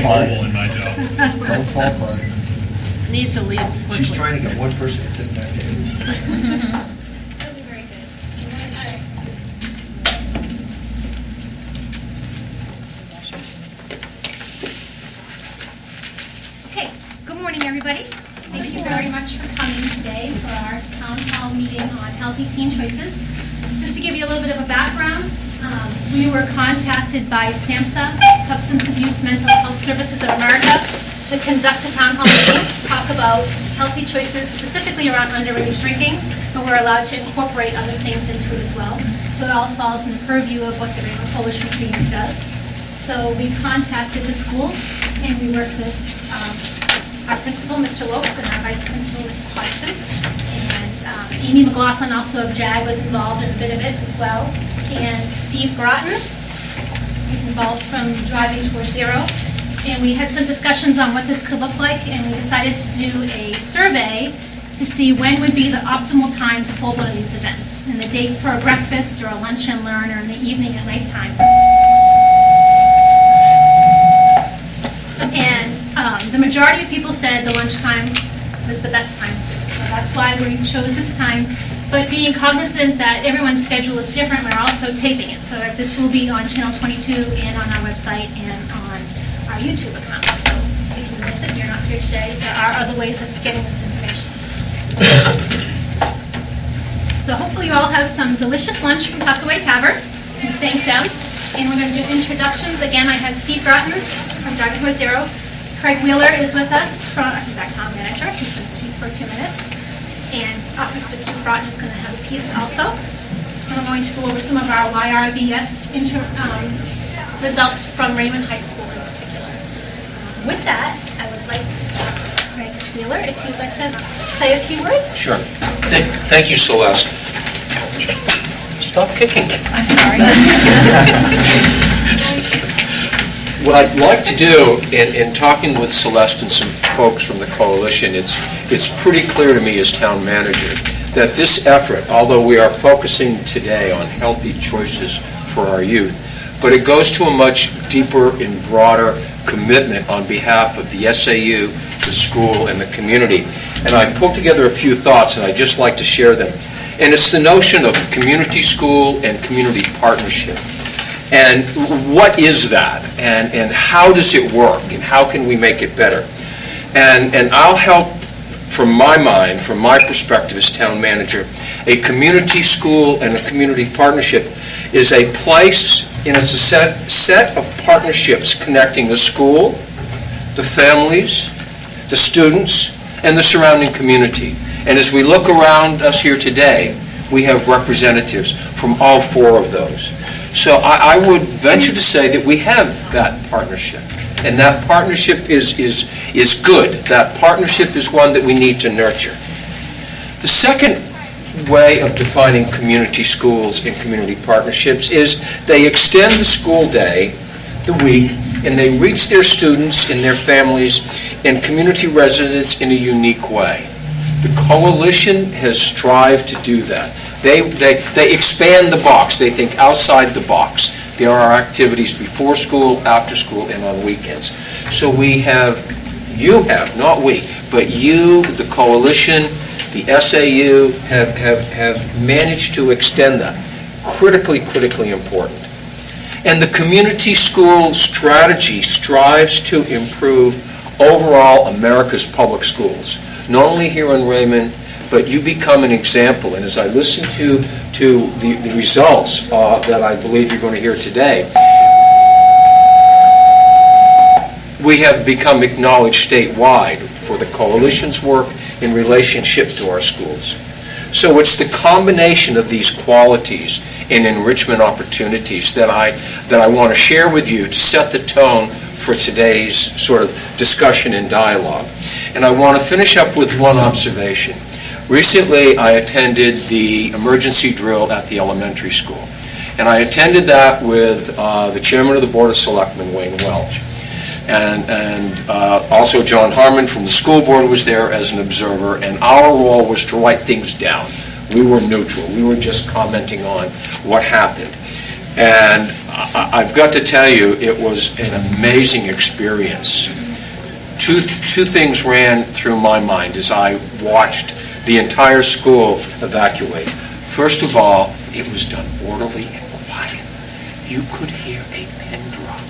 horrible in my job. Don't fall apart. Needs to leave quickly. She's trying to get one person to sit in that table. That'll be very good. All right. Okay, good morning, everybody. Thank you very much for coming today for our town hall meeting on healthy teen choices. Just to give you a little bit of a background, we were contacted by SAMHSA, Substance Abuse Mental Health Services of America, to conduct a town hall meeting to talk about healthy choices, specifically around underage drinking, but we're allowed to incorporate other things into it as well. So it all falls in the purview of what the Raymond Coalition Community does. So we contacted the school, and we worked with our principal, Mr. Lopes, and our vice principal, Mr. Hodgson. And Amy McLaughlin, also of JAG, was involved in a bit of it as well. And Steve Groton, he's involved from Driving Towards Zero. And we had some discussions on what this could look like, and we decided to do a survey to see when would be the optimal time to hold one of these events, and the date for a breakfast or a lunch and learn, or in the evening at nighttime. And the majority of people said the lunchtime was the best time to do it. So that's why we chose this time. But being cognizant that everyone's schedule is different, we're also taping it. So this will be on Channel 22 and on our website and on our YouTube account. So if you miss it, you're not here today, there are other ways of getting this information. So hopefully you all have some delicious lunch from Tuckaway Tavern. We thank them. And we're going to do introductions. Again, I have Steve Groton from Driving Towards Zero. Craig Wheeler is with us, he's our town manager. He's going to speak for a few minutes. And Officer Sue Broughton is going to have a piece also. And we're going to go over some of our YRBS results from Raymond High School in particular. With that, I would like to start with Craig Wheeler, if you'd like to say a few words. Sure. Thank you, Celeste. Stop kicking. I'm sorry. What I'd like to do in talking with Celeste and some folks from the coalition, it's pretty clear to me as town manager that this effort, although we are focusing today on healthy choices for our youth, but it goes to a much deeper and broader commitment on behalf of the SAU, the school, and the community. And I pulled together a few thoughts, and I'd just like to share them. And it's the notion of community school and community partnership. And what is that? And how does it work? And how can we make it better? And I'll help, from my mind, from my perspective as town manager, a community school and a community partnership is a place, and it's a set of partnerships connecting the school, the families, the students, and the surrounding community. And as we look around us here today, we have representatives from all four of those. So I would venture to say that we have that partnership. And that partnership is good. That partnership is one that we need to nurture. The second way of defining community schools and community partnerships is they extend the school day, the week, and they reach their students and their families and community residents in a unique way. The coalition has strived to do that. They expand the box. They think outside the box. There are activities before school, after school, and on weekends. So you have, not we, but you, the coalition, the SAU, have managed to extend that. Critically important. And the community school strategy strives to improve overall America's public schools. Not only here in Raymond, but you become an example. And as I listen to the results that I believe you're going to hear today, we have become acknowledged statewide for the coalition's work in relationship to our schools. So it's the combination of these qualities and enrichment opportunities that I want to share with you to set the tone for today's sort of discussion and dialogue. And I want to finish up with one observation. Recently, I attended the emergency drill at the elementary school. And I attended that with the chairman of the Board of Selectmen, Wayne Welch. And also John Harmon from the school board was there as an observer, and our role was to write things down. We were neutral. We were just commenting on what happened. And I've got to tell you, it was an amazing experience. Two things ran through my mind as I watched the entire school evacuate. First of all, it was done orderly and quiet. You could hear a pin drop.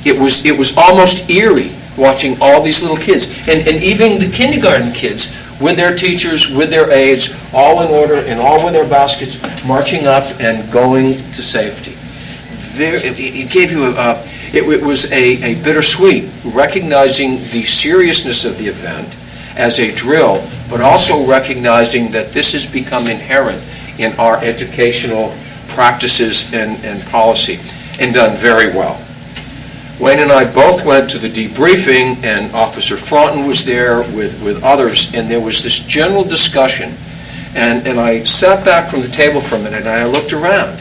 It was almost eerie watching all these little kids, and even the kindergarten kids with their teachers, with their aides, all in order and all with their baskets, marching up and going to safety. It gave you it was a bittersweet, recognizing the seriousness of the event as a drill, but also recognizing that this has become inherent in our educational practices and policy, and done very well. Wayne and I both went to the debriefing, and Officer Fraunton was there with others, and there was this general discussion. And I sat back from the table for a minute, and I looked around,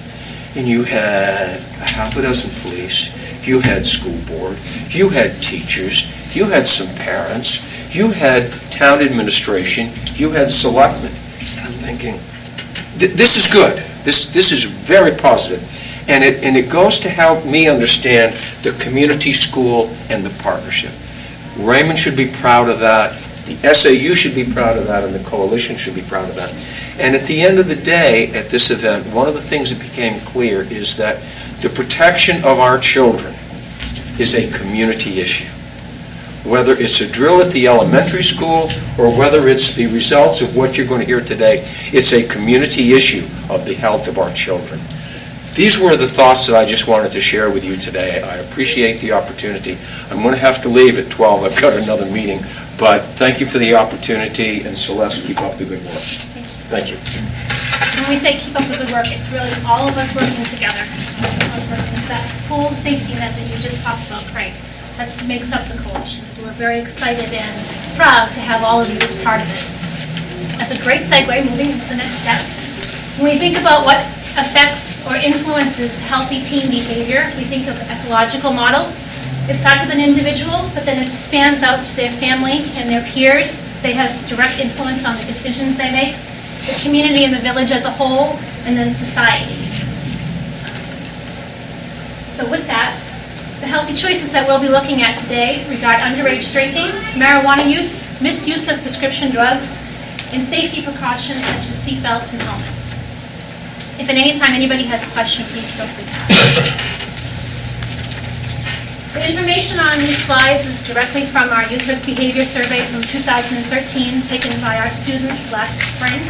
and you had half a dozen police, you had school board, you had teachers, you had some parents, you had town administration, you had selectmen. I'm thinking, this is good. This is very positive. And it goes to help me understand the community school and the partnership. Raymond should be proud of that, the SAU should be proud of that, and the coalition should be proud of that. And at the end of the day, at this event, one of the things that became clear is that the protection of our children is a community issue. Whether it's a drill at the elementary school or whether it's the results of what you're going to hear today, it's a community issue of the health of our children. These were the thoughts that I just wanted to share with you today. I appreciate the opportunity. I'm going to have to leave at 12. I've got another meeting. But thank you for the opportunity, and Celeste, keep up the good work. Thank you. When we say keep up the good work, it's really all of us working together. It's that whole safety net that you just talked about, Craig. That makes up the coalition. So we're very excited and proud to have all of you as part of it. That's a great segue, moving into the next step. When we think about what affects or influences healthy teen behavior, we think of an ecological model. It starts with an individual, but then it spans out to their family and their peers. They have direct influence on the decisions they make, the community and the village as a whole, and then society. So with that, the healthy choices that we'll be looking at today regard underage drinking, marijuana use, misuse of prescription drugs, and safety precautions such as seatbelts and helmets. If at any time anybody has a question, please feel free to ask. The information on these slides is directly from our Youth Risk Behavior Survey from 2013, taken by our students last spring.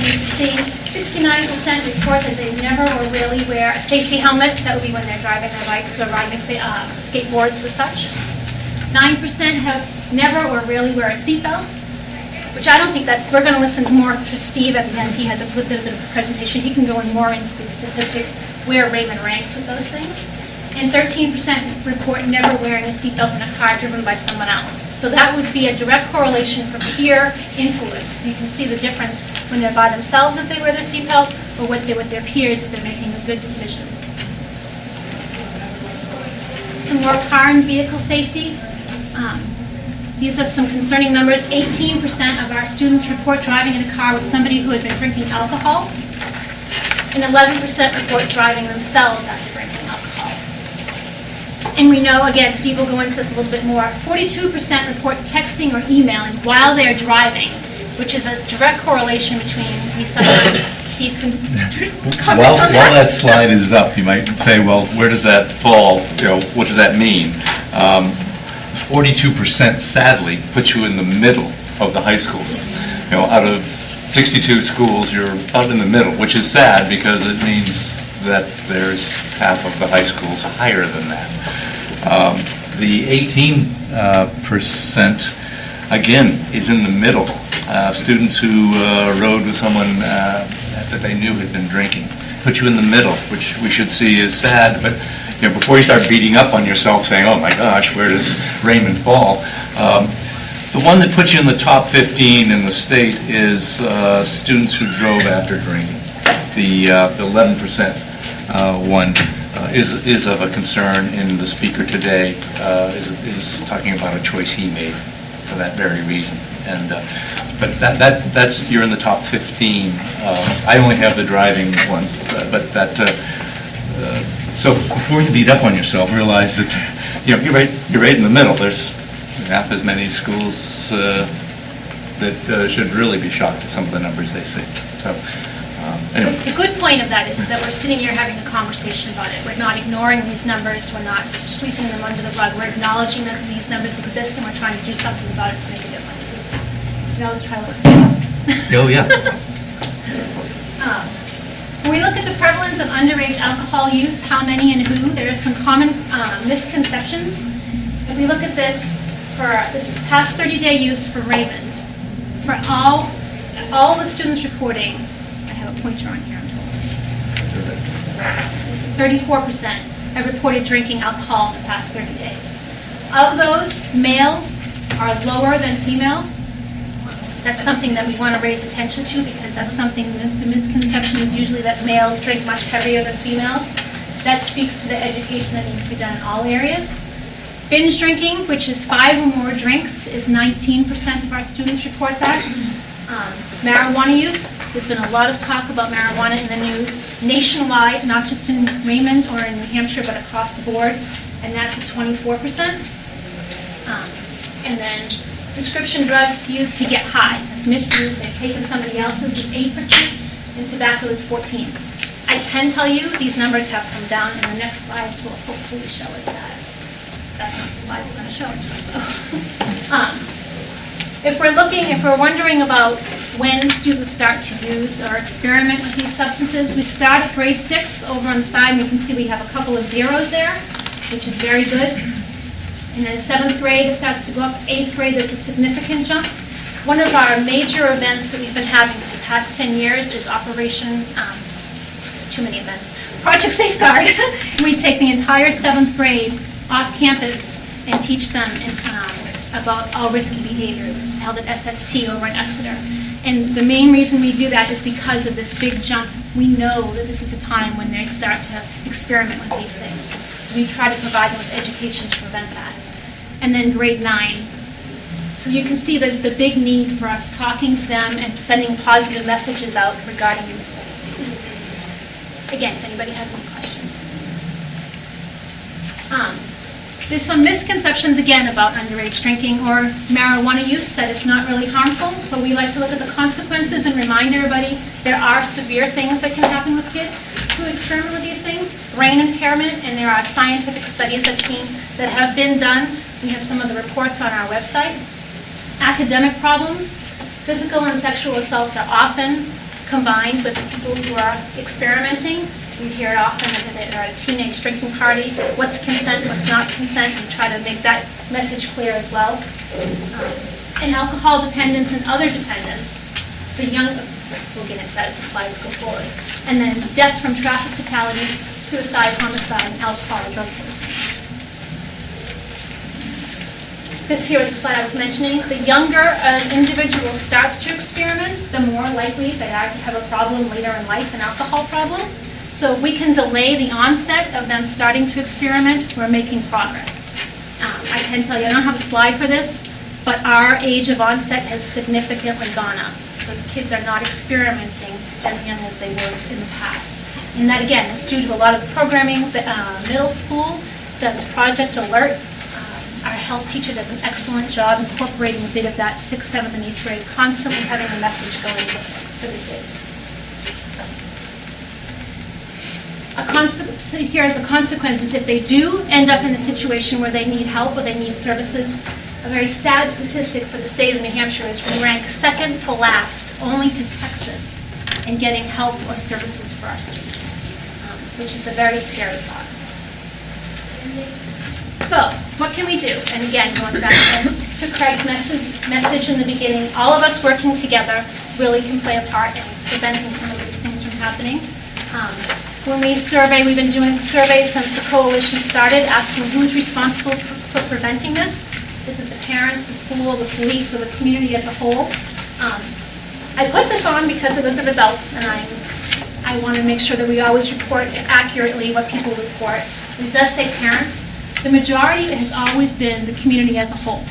You can see 69% report that they never or rarely wear a safety helmet. That would be when they're driving their bikes or riding skateboards with such. 9% have never or rarely wear a seatbelt, which I don't think we're going to listen more to Steve at the end. He has a bit of a presentation. He can go in more into the statistics where Raymond ranks with those things. And 13% report never wearing a seatbelt in a car driven by someone else. So that would be a direct correlation for peer influence. You can see the difference when they're by themselves if they wear their seatbelt, or with their peers if they're making a good decision. Some more car and vehicle safety. These are some concerning numbers. 18% of our students report driving in a car with somebody who had been drinking alcohol, and 11% report driving themselves after drinking alcohol. And we know, again, Steve will go into this a little bit more, 42% report texting or emailing while they're driving, which is a direct correlation between these subjects. Steve can comment While on that. that slide is up, you might say, well, where does that fall? What does that mean? 42% sadly puts you in the middle of the high schools. Out of 62 schools, you're out in the middle, which is sad because it means that there's half of the high schools higher than that. The 18% again is in the middle. Students who rode with someone that they knew had been drinking put you in the middle, which we should see is sad. But before you start beating up on yourself saying, oh my gosh, where does Raymond fall? The one that puts you in the top 15 in the state is students who drove after drinking. The 11% one is of a concern, and the speaker today is talking about a choice he made for that very reason. And but that's you're in the top 15. I only have the driving ones, but that So before you beat up on yourself, realize that, you're right in the middle. There's half as many schools that should really be shocked at some of the numbers they see. So, anyway. The good point of that is that we're sitting here having a conversation about it. We're not ignoring these numbers, we're not sweeping them under the rug. We're acknowledging that these numbers exist and we're trying to do something about it to make a difference. We always try to look at things. Oh, yeah. When we look at the prevalence of underage alcohol use, how many and who, there are some common misconceptions. If we look at this is past 30-day use for Raymond. For all the students reporting, I have a pointer on here, I'm told. 34% have reported drinking alcohol in the past 30 days. Of those, males are lower than females. That's something that we want to raise attention to because that's something, the misconception is usually that males drink much heavier than females. That speaks to the education that needs to be done in all areas. Binge drinking, which is 5 or more drinks, is 19% of our students report that. Marijuana use, there's been a lot of talk about marijuana in the news nationwide, not just in Raymond or in New Hampshire, but across the board, and that's at 24%. And then prescription drugs used to get high, that's misuse, they've taken somebody else's, is 8%, and tobacco is 14%. I can tell you these numbers have come down, and the next slides will hopefully show us that. That's not the slide that's going to show it to us, though. If we're wondering about when students start to use or experiment with these substances, we start at grade 6 over on the side, and you can see we have a couple of zeros there, which is very good. And then 7th grade, it starts to go up. 8th grade, there's a significant jump. One of our major events that we've been having for the past 10 years is too many events, Project Safeguard. We take the entire 7th grade off campus and teach them about all risky behaviors. It's held at SST over in Exeter. And the main reason we do that is because of this big jump. We know that this is a time when they start to experiment with these things. So we try to provide them with education to prevent that. And then grade 9. So you can see the big need for us talking to them and sending positive messages out regarding these things. Again, if anybody has any questions. There's some misconceptions, again, about underage drinking or marijuana use, that it's not really harmful, but we like to look at the consequences and remind everybody there are severe things that can happen with kids who experiment with these things. Brain impairment, and there are scientific studies that have been done. We have some of the reports on our website. Academic problems, physical and sexual assaults are often combined with the people who are experimenting. We hear it often that they're at a teenage drinking party. What's consent, what's not consent? We try to make that message clear as well. And alcohol dependence and other dependence. We'll get into that as the slides go forward. And then death from traffic fatalities, suicide, homicide, and alcohol or drug poisoning. This here is the slide I was mentioning. The younger an individual starts to experiment, the more likely they are to have a problem later in life, an alcohol problem. So if we can delay the onset of them starting to experiment, we're making progress. I can tell you, I don't have a slide for this, but our age of onset has significantly gone up. So the kids are not experimenting as young as they were in the past. And that, again, is due to a lot of the programming. The middle school does Project Alert. Our health teacher does an excellent job incorporating a bit of that 6th, 7th, and 8th grade, constantly having a message going for the kids. Here are the consequences if they do end up in a situation where they need help or they need services. A very sad statistic for the state of New Hampshire is we rank second to last, only to Texas, in getting help or services for our students, which is a very scary thought. So, what can we do? And again, going back to Craig's message in the beginning, all of us working together really can play a part in preventing some of these things from happening. When we survey, we've been doing surveys since the coalition started, asking who's responsible for preventing this. Is it the parents, the school, the police, or the community as a whole? I put this on because it was the results, and I want to make sure that we always report accurately what people report. It does say parents. The majority has always been the community as a whole.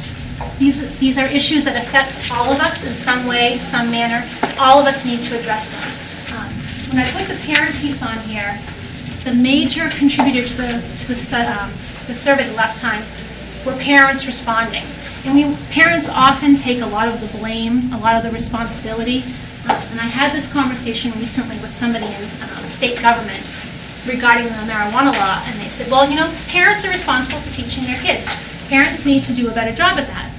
These are issues that affect all of us in some way, some manner. All of us need to address them. When I put the parent piece on here, the major contributor to the survey the last time were parents responding. And parents often take a lot of the blame, a lot of the responsibility. And I had this conversation recently with somebody in state government regarding the marijuana law, and they said, well, parents are responsible for teaching their kids. Parents need to do a better job at that.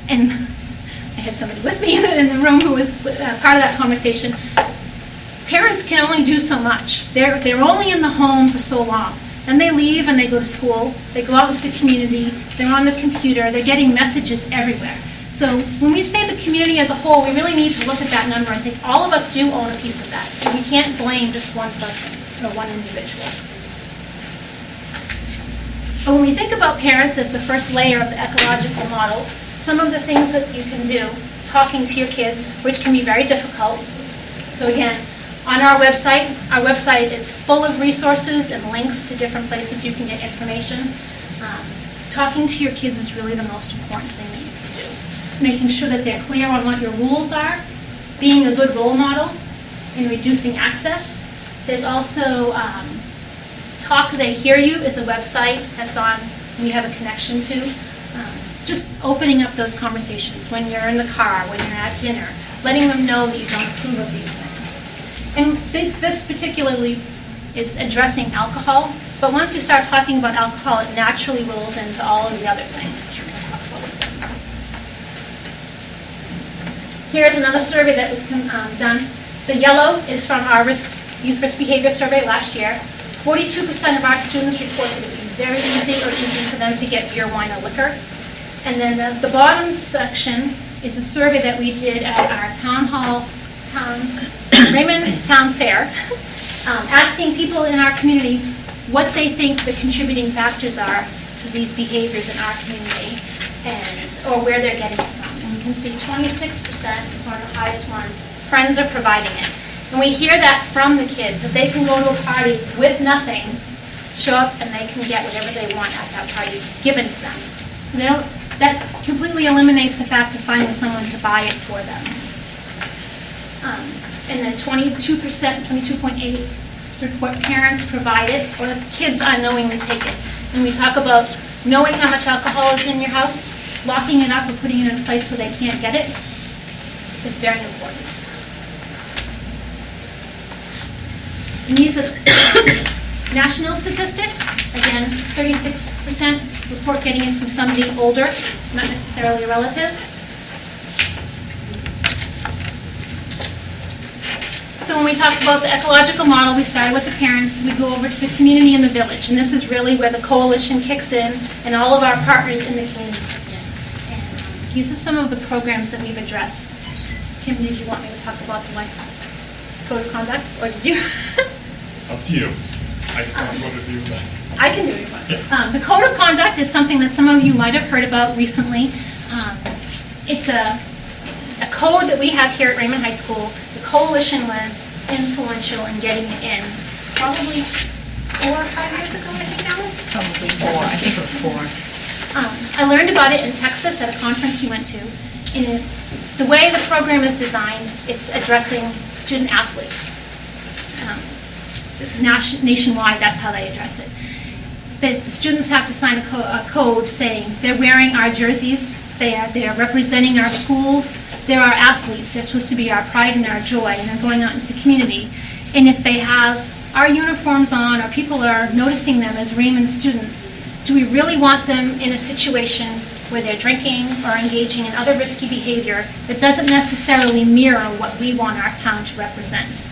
And I had somebody with me in the room who was part of that conversation. Parents can only do so much. They're only in the home for so long. Then they leave and they go to school, they go out into the community, they're on the computer, they're getting messages everywhere. So when we say the community as a whole, we really need to look at that number and think all of us do own a piece of that. We can't blame just one person or one individual. But when we think about parents as the first layer of the ecological model, some of the things that you can do, talking to your kids, which can be very difficult. So again, on our website is full of resources and links to different places you can get information. Talking to your kids is really the most important thing that you can do. Making sure that they're clear on what your rules are, being a good role model, and reducing access. There's also Talk They Hear You is a website that's on, we have a connection to. Just opening up those conversations when you're in the car, when you're at dinner, letting them know that you don't approve of these things. And this particularly is addressing alcohol, but once you start talking about alcohol, it naturally rolls into all of the other things that you're going to talk about. Here's another survey that was done. The yellow is from our youth risk behavior survey last year. 42% of our students reported it would be very easy or easy for them to get beer, wine, or liquor. And then the bottom section is a survey that we did at our Raymond Town Fair, asking people in our community what they think the contributing factors are to these behaviors in our community, or where they're getting it from. And you can see 26% is one of the highest ones. Friends are providing it. And we hear that from the kids, that they can go to a party with nothing, show up, and they can get whatever they want at that party given to them. So that completely eliminates the fact of finding someone to buy it for them. And then 22%, 22.8% report parents provide it, or the kids unknowingly take it. When we talk about knowing how much alcohol is in your house, locking it up or putting it in a place where they can't get it is very important. And these are national statistics. Again, 36% report getting it from somebody older, not necessarily a relative. So when we talk about the ecological model, we started with the parents, we go over to the community and the village, and this is really where the coalition kicks in and all of our partners in the community kick in. And these are some of the programs that we've addressed. Tim, did you want me to talk about the code of conduct, or did you? Up to you. I can do that. I can do it. Yeah. The code of conduct is something that some of you might have heard about recently. It's a code that we have here at Raymond High School. The coalition was influential in getting it in probably 4 or 5 years ago, I think now. Probably 4. I think it was 4. I learned about it in Texas at a conference we went to. And the way the program is designed, it's addressing student athletes. Nationwide, that's how they address it. The students have to sign a code saying they're wearing our jerseys, they are representing our schools, they're our athletes, they're supposed to be our pride and our joy, and they're going out into the community. And if they have our uniforms on, or people are noticing them as Raymond students, do we really want them in a situation where they're drinking or engaging in other risky behavior that doesn't necessarily mirror what we want our town to represent?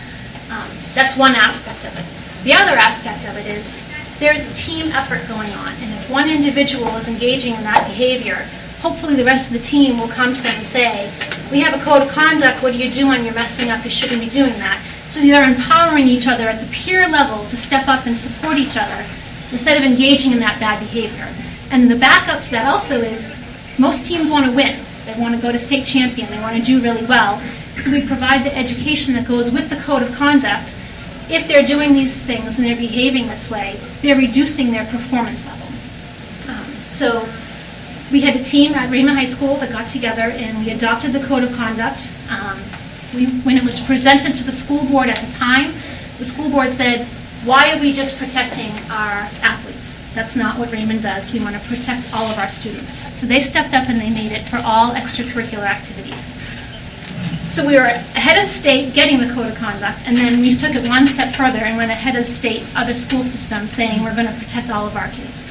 That's one aspect of it. The other aspect of it is there's a team effort going on, and if one individual is engaging in that behavior, hopefully the rest of the team will come to them and say, we have a code of conduct, what are you doing? You're messing up, you shouldn't be doing that. So they're empowering each other at the peer level to step up and support each other instead of engaging in that bad behavior. And the backup to that also is most teams want to win. They want to go to state champion, they want to do really well. So we provide the education that goes with the code of conduct. If they're doing these things and they're behaving this way, they're reducing their performance level. So we had a team at Raymond High School that got together and we adopted the code of conduct. When it was presented to the school board at the time, the school board said, why are we just protecting our athletes? That's not what Raymond does. We want to protect all of our students. So they stepped up and they made it for all extracurricular activities. So we were ahead of the state getting the code of conduct, and then we took it one step further and went ahead of the state, other school systems, saying we're going to protect all of our kids.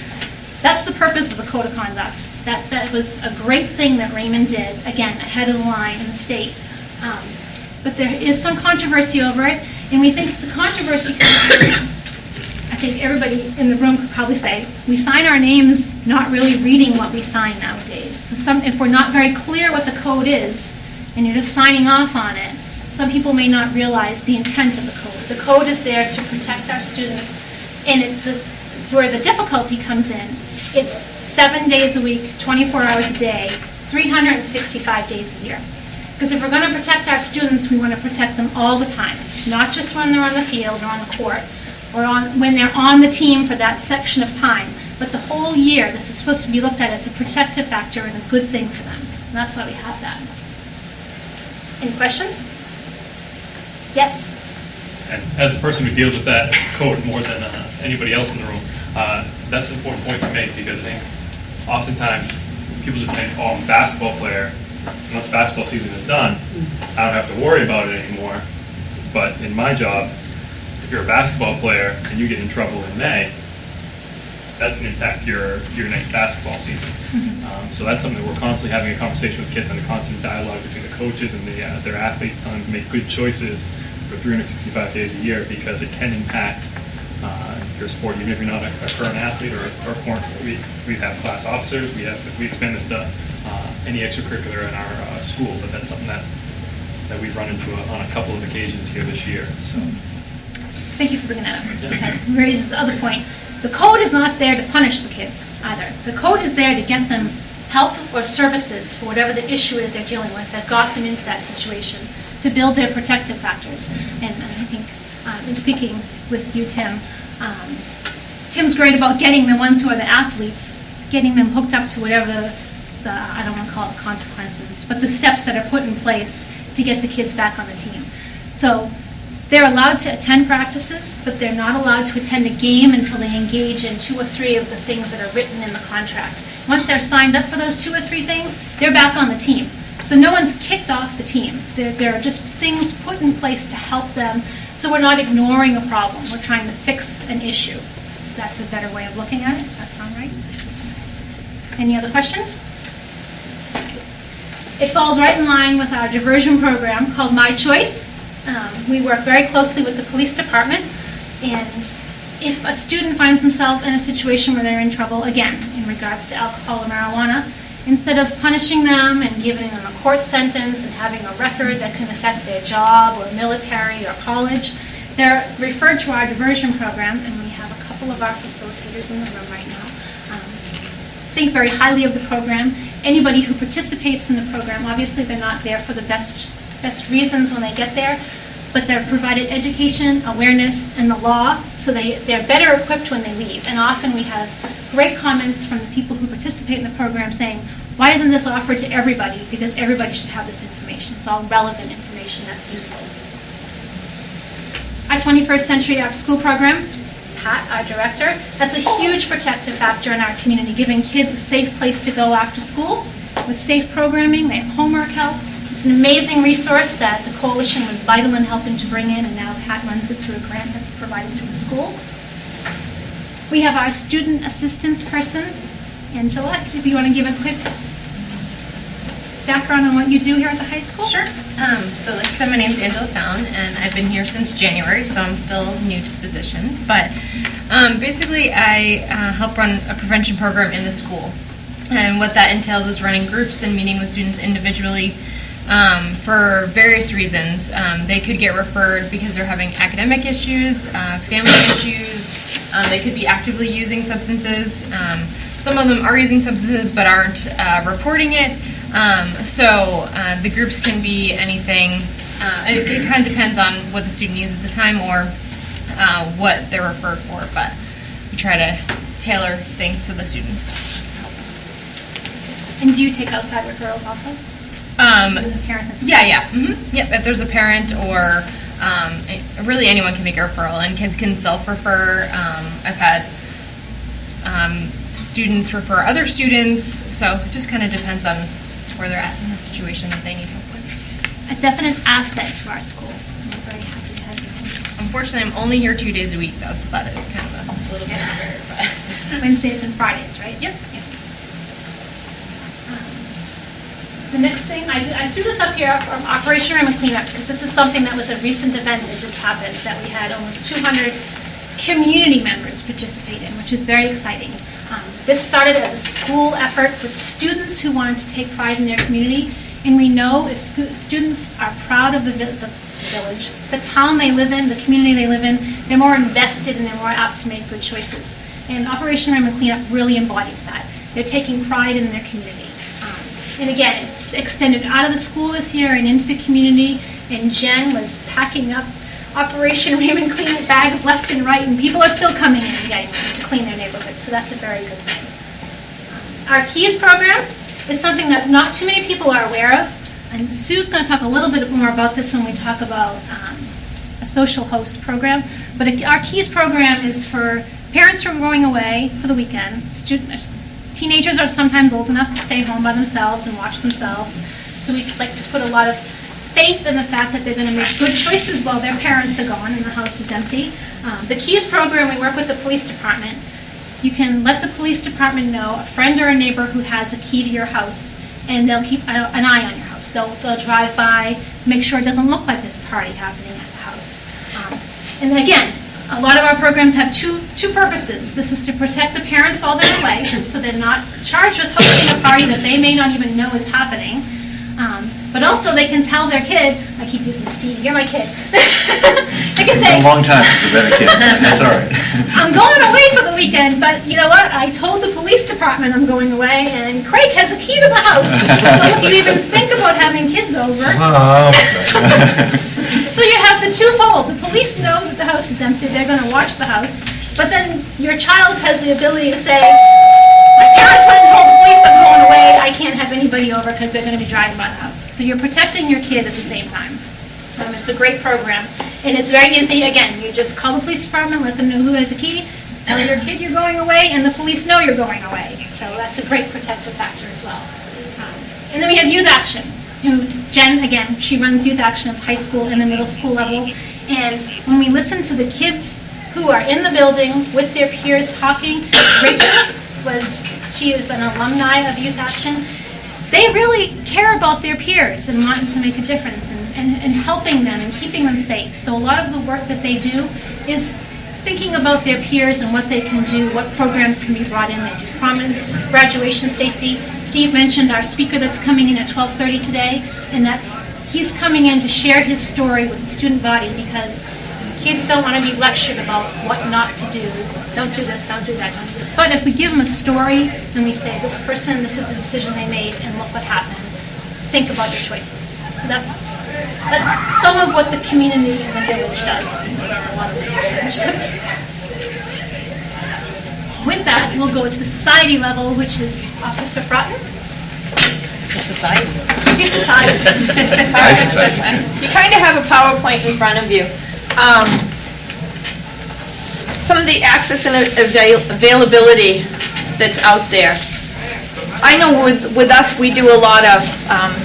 That's the purpose of the code of conduct. That was a great thing that Raymond did, again, ahead of the line in the state. But there is some controversy over it, and we think the controversy comes from, I think everybody in the room could probably say, we sign our names not really reading what we sign nowadays. So if we're not very clear what the code is, and you're just signing off on it, some people may not realize the intent of the code. The code is there to protect our students, and where the difficulty comes in, it's 7 days a week, 24 hours a day, 365 days a year. Because if we're going to protect our students, we want to protect them all the time, not just when they're on the field or on the court, or when they're on the team for that section of time, but the whole year. This is supposed to be looked at as a protective factor and a good thing for them. And that's why we have that. Any questions? Yes? And as a person who deals with that code more than anybody else in the room, that's an important point to make, because I think oftentimes people just think, oh, I'm a basketball player. Once basketball season is done, I don't have to worry about it anymore. But in my job, if you're a basketball player and you get in trouble in May, that's going to impact your next basketball season. So that's something that we're constantly having a conversation with kids, and a constant dialogue between the coaches and their athletes, telling them to make good choices for 365 days a year, because it can impact your sport, even if you're not a current athlete or current. We have class officers. We expand this to any extracurricular in our school, but that's something that we've run into on a couple of occasions here this year. So. Thank you for bringing that up, because it raises the other point. The code is not there to punish the kids either. The code is there to get them help or services for whatever the issue is they're dealing with that got them into that situation, to build their protective factors. And I think, in speaking with you, Tim, Tim's great about getting the ones who are the athletes, getting them hooked up to whatever I don't want to call it consequences, but the steps that are put in place to get the kids back on the team. So they're allowed to attend practices, but they're not allowed to attend a game until they engage in 2 or 3 of the things that are written in the contract. Once they're signed up for those 2 or 3 things, they're back on the team. So no one's kicked off the team. There are just things put in place to help them, so we're not ignoring a problem. We're trying to fix an issue. That's a better way of looking at it. Does that sound right? Any other questions? It falls right in line with our diversion program called My Choice. We work very closely with the police department, and if a student finds himself in a situation where they're in trouble, again, in regards to alcohol or marijuana, instead of punishing them and giving them a court sentence and having a record that can affect their job or military or college, they're referred to our diversion program, and we have a couple of our facilitators in the room right now. Think very highly of the program. Anybody who participates in the program, obviously they're not there for the best reasons when they get there, but they're provided education, awareness, and the law, so they're better equipped when they leave. And often we have great comments from the people who participate in the program saying, why isn't this offered to everybody? Because everybody should have this information. It's all relevant information that's useful. Our 21st Century After School program, Pat, our director, that's a huge protective factor in our community, giving kids a safe place to go after school with safe programming. They have homework help. It's an amazing resource that the coalition was vital in helping to bring in, and now Pat runs it through a grant that's provided through the school. We have our student assistance person, Angela. If you want to give a quick background on what you do here at the high school. Sure. So like you said, my name's Angela Fallon, and I've been here since January, so I'm still new to the position. But basically, I help run a prevention program in the school. And what that entails is running groups and meeting with students individually for various reasons. They could get referred because they're having academic issues, family issues. They could be actively using substances. Some of them are using substances but aren't reporting it. So the groups can be anything. It kind of depends on what the student needs at the time or what they're referred for, but we try to tailor things to the students. And do you take outside referrals also? If there's a parent that's Yeah. Mm-hmm. Yep, if there's a parent or Really, anyone can make a referral, and kids can self-refer. I've had students refer other students, so it just kind of depends on where they're at in the situation that they need help with. A definite asset to our school. We're very happy to have you. Unfortunately, I'm only here 2 days a week, though, so that is kind of a little bit unfair. But Wednesdays and Fridays, right? Yep. Yeah. The next thing, I threw this up here from Operation Raymond Cleanup, because this is something that was a recent event that just happened, that we had almost 200 community members participate in, which is very exciting. This started as a school effort with students who wanted to take pride in their community, and we know if students are proud of the village, the town they live in, the community they live in, they're more invested and they're more apt to make good choices. And Operation Raymond Cleanup really embodies that. They're taking pride in their community. And again, it's extended out of the school this year and into the community, and Jen was packing up Operation Raymond Cleanup bags left and right, and people are still coming in and getting them to clean their neighborhoods, so that's a very good thing. Our KEYS program is something that not too many people are aware of, and Sue's going to talk a little bit more about this when we talk about a social host program. But our KEYS program is for parents who are going away for the weekend. Teenagers are sometimes old enough to stay home by themselves and watch themselves, so we like to put a lot of faith in the fact that they're going to make good choices while their parents are gone and the house is empty. The KEYS program, we work with the police department. You can let the police department know a friend or a neighbor who has a key to your house, and they'll keep an eye on your house. They'll drive by, make sure it doesn't look like there's a party happening at the house. And then again, a lot of our programs have two purposes. This is to protect the parents while they're away, so they're not charged with hosting a party that they may not even know is happening. But also they can tell their kid, I keep using Steve, you're my kid. They can say, A long time since I've been a kid, that's all right. I'm going away for the weekend, but you know what? I told the police department I'm going away, and Craig has a key to the house. So if you even think about having kids over, so you have the twofold. The police know that the house is empty, they're going to watch the house, but then your child has the ability to say, my parents went and told the police I'm going away, I can't have anybody over because they're going to be driving by the house. So you're protecting your kid at the same time. It's a great program, and it's very easy. Again, you just call the police department, let them know who has a key, tell your kid you're going away, and the police know you're going away. So that's a great protective factor as well. And then we have Youth Action. Jen, again, she runs Youth Action at the high school and the middle school level. And when we listen to the kids who are in the building with their peers talking, Rachel she is an alumni of Youth Action. They really care about their peers and wanting to make a difference and helping them and keeping them safe. So a lot of the work that they do is thinking about their peers and what they can do, what programs can be brought in. They do prom and graduation safety. Steve mentioned our speaker that's coming in at 12:30 today, and he's coming in to share his story with the student body, because kids don't want to be lectured about what not to do. Don't do this, don't do that, don't do this. But if we give them a story and we say, this is the decision they made and look what happened, think about your choices. So that's some of what the community in the village does. With that, we'll go to the society level, which is Officer Frotton. The society. Your society. You kind of have a PowerPoint in front of you. Some of the access and availability that's out there. I know with us, we do a lot of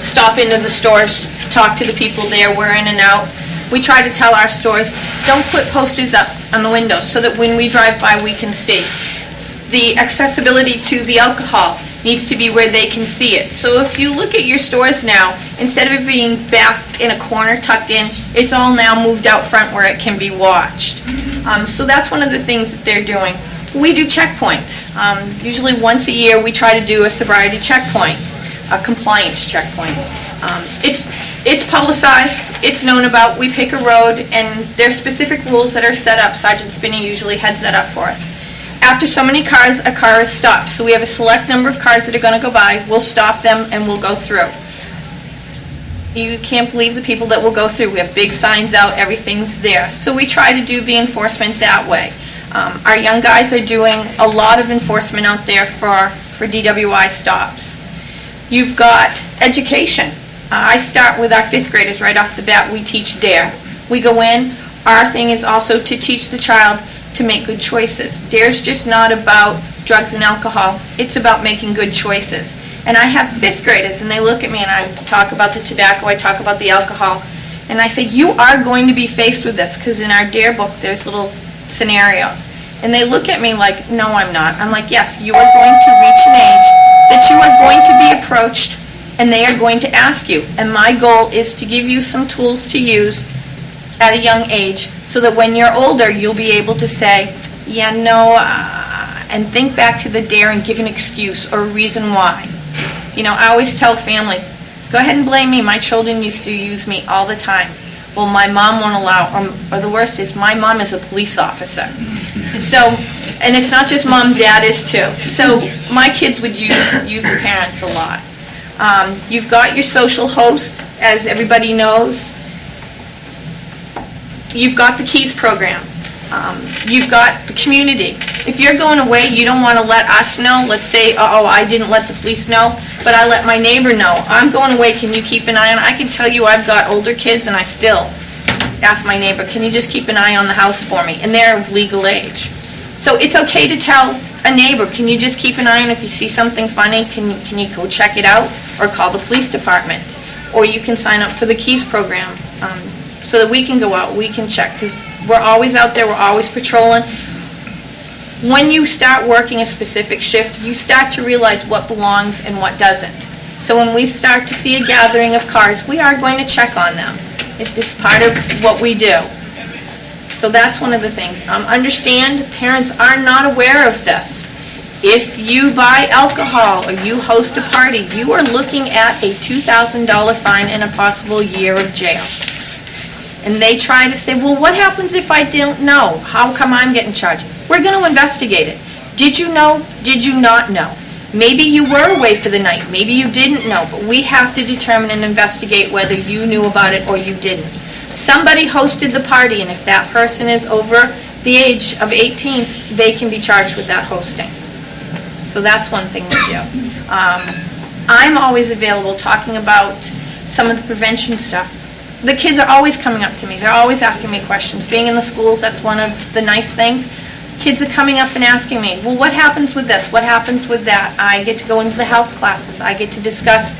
stop into the stores, talk to the people there, we're in and out. We try to tell our stores, don't put posters up on the windows so that when we drive by, we can see. The accessibility to the alcohol needs to be where they can see it. So if you look at your stores now, instead of it being back in a corner tucked in, it's all now moved out front where it can be watched. So that's one of the things that they're doing. We do checkpoints. Usually once a year we try to do a sobriety checkpoint, a compliance checkpoint. It's publicized, it's known about, we pick a road, and there's specific rules that are set up. Sergeant Spinney usually heads that up for us. After so many cars, a car is stopped. So we have a select number of cars that are going to go by, we'll stop them and we'll go through. You can't believe the people that will go through. We have big signs out, everything's there. So we try to do the enforcement that way. Our young guys are doing a lot of enforcement out there for DWI stops. You've got education. I start with our 5th graders right off the bat. We teach DARE. We go in, our thing is also to teach the child to make good choices. Dare's just not about drugs and alcohol, it's about making good choices. And I have fifth graders, and they look at me and I talk about the tobacco, I talk about the alcohol, and I say, you are going to be faced with this, because in our Dare book, there's little scenarios. And they look at me like, no, I'm not. I'm like, yes, you are going to reach an age that you are going to be approached, and they are going to ask you. And my goal is to give you some tools to use at a young age, so that when you're older, you'll be able to say, yeah, no, and think back to the Dare and give an excuse or a reason why. You know, I always tell families, go ahead and blame me. My children used to use me all the time. Well, my mom won't allow, or the worst is, my mom is a police officer. So, and it's not just mom, dad is too. So my kids would use the parents a lot. You've got your social host, as everybody knows. You've got the KEYS program. You've got the community. If you're going away, you don't want to let us know. Let's say, oh, I didn't let the police know, but I let my neighbor know. I'm going away, can you keep an eye on it? I can tell you I've got older kids, and I still ask my neighbor, can you just keep an eye on the house for me? And they're of legal age. So it's okay to tell a neighbor, can you just keep an eye on if you see something funny, can you go check it out? Or call the police department. Or you can sign up for the KEYS program, so that we can go out, we can check, because we're always out there, we're always patrolling. When you start working a specific shift, you start to realize what belongs and what doesn't. So when we start to see a gathering of cars, we are going to check on them. It's part of what we do. So that's one of the things. Understand, parents are not aware of this. If you buy alcohol or you host a party, you are looking at a $2,000 fine and a possible year of jail. And they try to say, well, what happens if I don't know? How come I'm getting charged? We're going to investigate it. Did you know? Did you not know? Maybe you were away for the night. Maybe you didn't know. But we have to determine and investigate whether you knew about it or you didn't. Somebody hosted the party, and if that person is over the age of 18, they can be charged with that hosting. So that's one thing we do. I'm always available talking about some of the prevention stuff. The kids are always coming up to me. They're always asking me questions. Being in the schools, that's one of the nice things. Kids are coming up and asking me, well, what happens with this? What happens with that? I get to go into the health classes. I get to discuss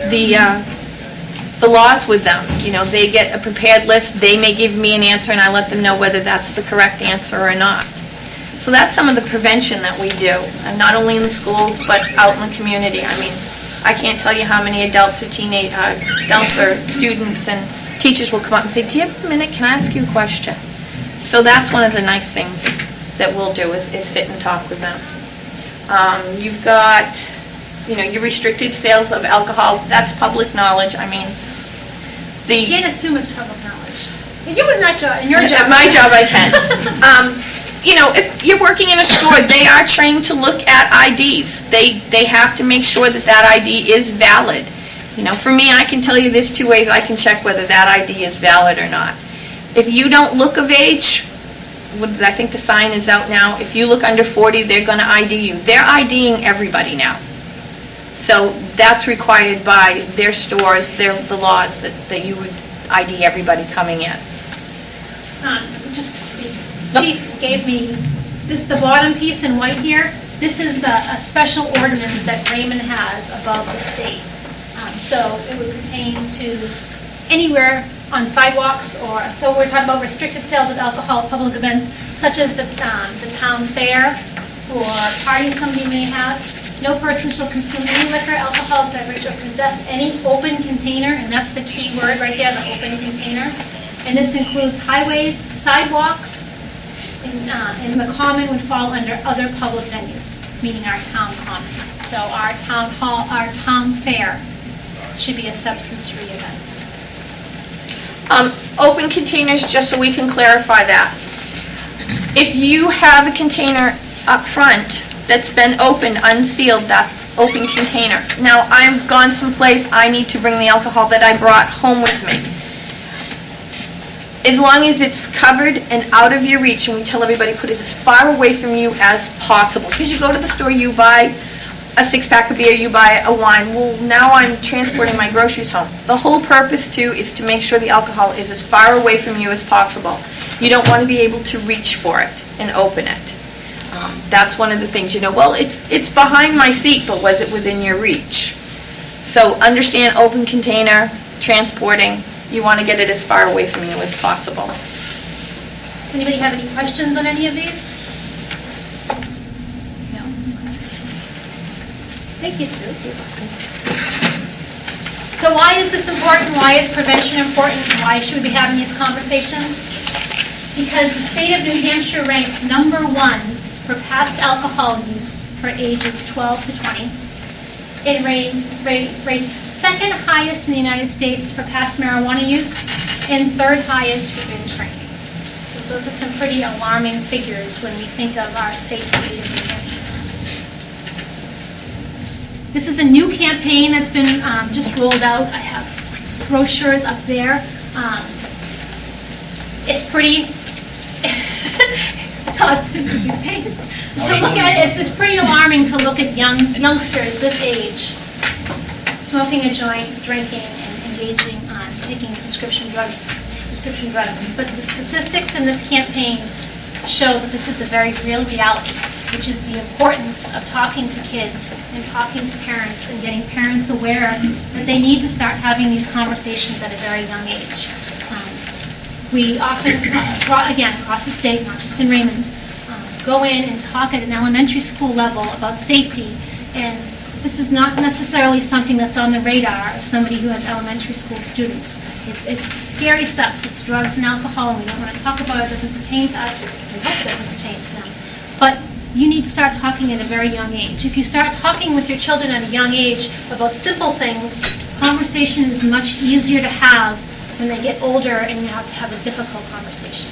the laws with them. You know, they get a prepared list. They may give me an answer, and I let them know whether that's the correct answer or not. So that's some of the prevention that we do, and not only in the schools, but out in the community. I mean, I can't tell you how many adults or adults or students and teachers will come up and say, do you have a minute, can I ask you a question? So that's one of the nice things that we'll do is sit and talk with them. You've got, you know, your restricted sales of alcohol, that's public knowledge. I mean, You can't assume it's public knowledge. You in that job, in your job. At my job, I can. You know, if you're working in a store, they are trained to look at IDs. They have to make sure that that ID is valid. You know, for me, I can tell you there's two ways I can check whether that ID is valid or not. If you don't look of age, I think the sign is out now, if you look under 40, they're going to ID you. They're IDing everybody now. So that's required by their stores, the laws that you would ID everybody coming in. Just to speak, Chief gave me this, the bottom piece in white here. This is a special ordinance that Raymond has above the state. So it would pertain to anywhere on sidewalks, or so we're talking about restricted sales of alcohol at public events such as the town fair or parties somebody may have. No person shall consume any liquor, alcohol, beverage, or possess any open container, and that's the key word right there, the open container. And this includes highways, sidewalks, and the common would fall under other public venues, meaning our town common. So our town hall, our town fair should be a substance-free event. Open containers, just so we can clarify that. If you have a container up front that's been opened, unsealed, that's open container. Now, I've gone someplace, I need to bring the alcohol that I brought home with me. As long as it's covered and out of your reach, and we tell everybody put it as far away from you as possible. Because you go to the store, you buy a six-pack of beer, you buy a wine. Well, now I'm transporting my groceries home. The whole purpose, too, is to make sure the alcohol is as far away from you as possible. You don't want to be able to reach for it and open it. That's one of the things, well, it's behind my seat, but was it within your reach? So understand open container, transporting, you want to get it as far away from you as possible. Does anybody have any questions on any of these? No? Thank you, Sue. So why is this important? Why is prevention important? Why should we be having these conversations? Because the state of New Hampshire ranks #1 for past alcohol use for ages 12 to 20. It rates second highest in the United States for past marijuana use and third highest for binge drinking. So those are some pretty alarming figures when we think of our safe state of New Hampshire. This is a new campaign that's been just rolled out. I have brochures up there. It's pretty, Todd's making your face. To look at it, it's pretty alarming to look at youngsters this age smoking a joint, drinking, and engaging on taking prescription drugs. But the statistics in this campaign show that this is a very real reality, which is the importance of talking to kids and talking to parents and getting parents aware that they need to start having these conversations at a very young age. We often, again, across the state, not just in Raymond, go in and talk at an elementary school level about safety, and this is not necessarily something that's on the radar of somebody who has elementary school students. It's scary stuff. It's drugs and alcohol, and we don't want to talk about it. It doesn't pertain to us. We hope it doesn't pertain to them. But you need to start talking at a very young age. If you start talking with your children at a young age about simple things, conversation is much easier to have when they get older and you have to have a difficult conversation.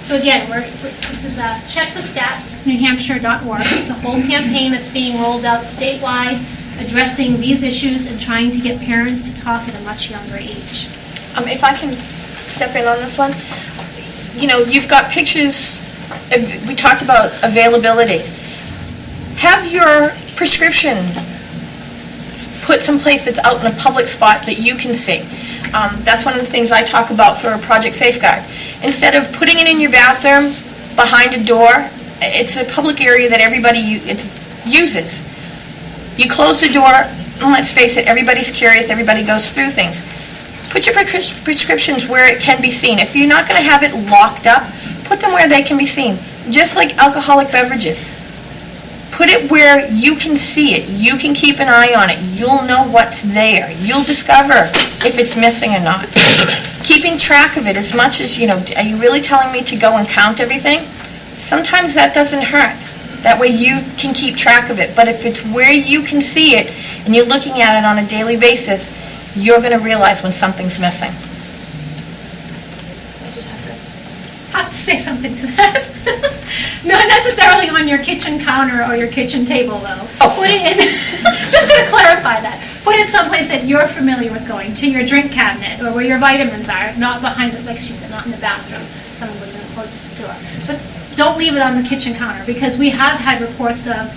So again, this is Check the Stats, newhampshire.org. It's a whole campaign that's being rolled out statewide, addressing these issues and trying to get parents to talk at a much younger age. If I can step in on this one, you've got pictures, we talked about availability. Have your prescription put someplace that's out in a public spot that you can see. That's one of the things I talk about for Project Safeguard. Instead of putting it in your bathroom, behind a door, it's a public area that everybody uses. You close the door, and let's face it, everybody's curious, everybody goes through things. Put your prescriptions where it can be seen. If you're not going to have it locked up, put them where they can be seen. Just like alcoholic beverages. Put it where you can see it. You can keep an eye on it. You'll know what's there. You'll discover if it's missing or not. Keeping track of it as much as, are you really telling me to go and count everything? Sometimes that doesn't hurt. That way you can keep track of it. But if it's where you can see it and you're looking at it on a daily basis, you're going to realize when something's missing. I just have to say something to that. Not necessarily on your kitchen counter or your kitchen table, though. Put it in, just going to clarify that. Put it someplace that you're familiar with going, to your drink cabinet or where your vitamins are, not behind it, like she said, not in the bathroom. Someone goes in and closes the door. But don't leave it on the kitchen counter, because we have had reports of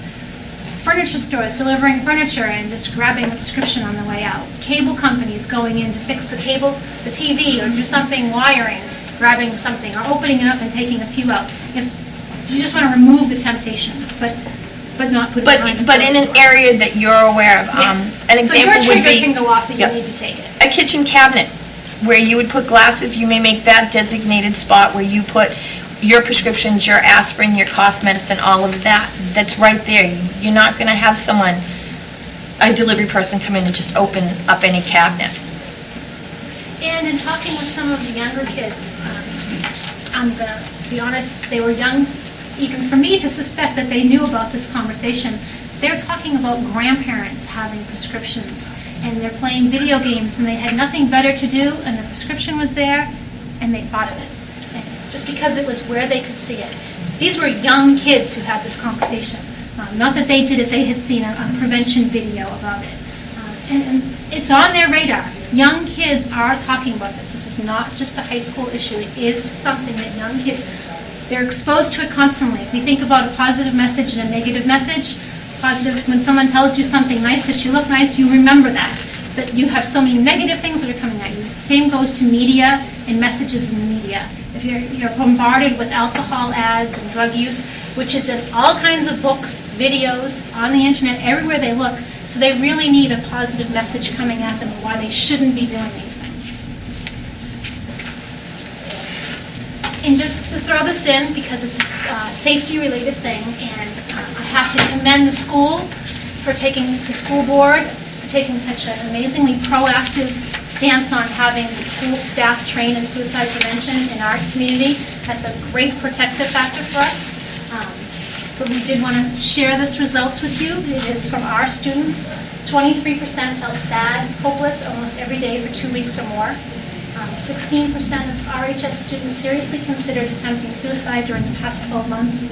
furniture stores delivering furniture and just grabbing a prescription on the way out. Cable companies going in to fix the cable, the TV, or do something wiring, grabbing something, or opening it up and taking a few out. If you just want to remove the temptation, but not put it behind the But in an area that you're aware of. Yes. An example so your would trigger be can go off that Yep. you need to take it. a kitchen cabinet where you would put glasses. You may make that designated spot where you put your prescriptions, your aspirin, your cough medicine, all of that. That's right there. You're not going to have a delivery person come in and just open up any cabinet. And in talking with some of the younger kids, I'm going to be honest, they were young, even for me to suspect that they knew about this conversation. They're talking about grandparents having prescriptions, and they're playing video games, and they had nothing better to do, and the prescription was there, and they thought of it. And just because it was where they could see it. These were young kids who had this conversation. Not that they did it, they had seen a prevention video about it. And it's on their radar. Young kids are talking about this. This is not just a high school issue. It is something that young kids, they're exposed to it constantly. If we think about a positive message and a negative message, positive. When someone tells you something nice, that you look nice, you remember that. But you have so many negative things that are coming at you. Same goes to media and messages in the media. If you're bombarded with alcohol ads and drug use, which is in all kinds of books, videos, on the internet, everywhere they look. So they really need a positive message coming at them of why they shouldn't be doing these things. And just to throw this in, because it's a safety-related thing, and I have to commend the school for the school board, for taking such an amazingly proactive stance on having the school staff train in suicide prevention in our community. That's a great protective factor for us. But we did want to share this results with you. It is from our students. 23% felt sad, hopeless almost every day for 2 weeks or more. 16% of RHS students seriously considered attempting suicide during the past 12 months,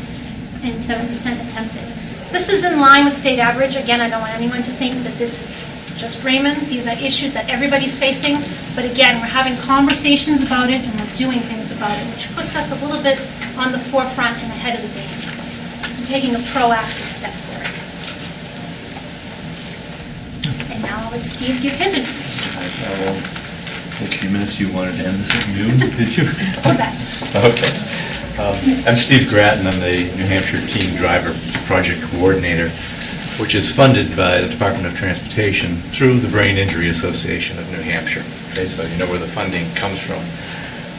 and 7% attempted. This is in line with state average. Again, I don't want anyone to think that this is just Raymond. These are issues that everybody's facing. But again, we're having conversations about it and we're doing things about it, which puts us a little bit on the forefront and ahead of the game. Taking a proactive step forward. And now I'll let Steve give his information. A few minutes, you wanted to end this at noon, did you? Or best. Okay. I'm Steve Grattan. I'm the New Hampshire Teen Driver Project Coordinator, which is funded by the Department of Transportation through the Brain Injury Association of New Hampshire. Okay, so you know where the funding comes from.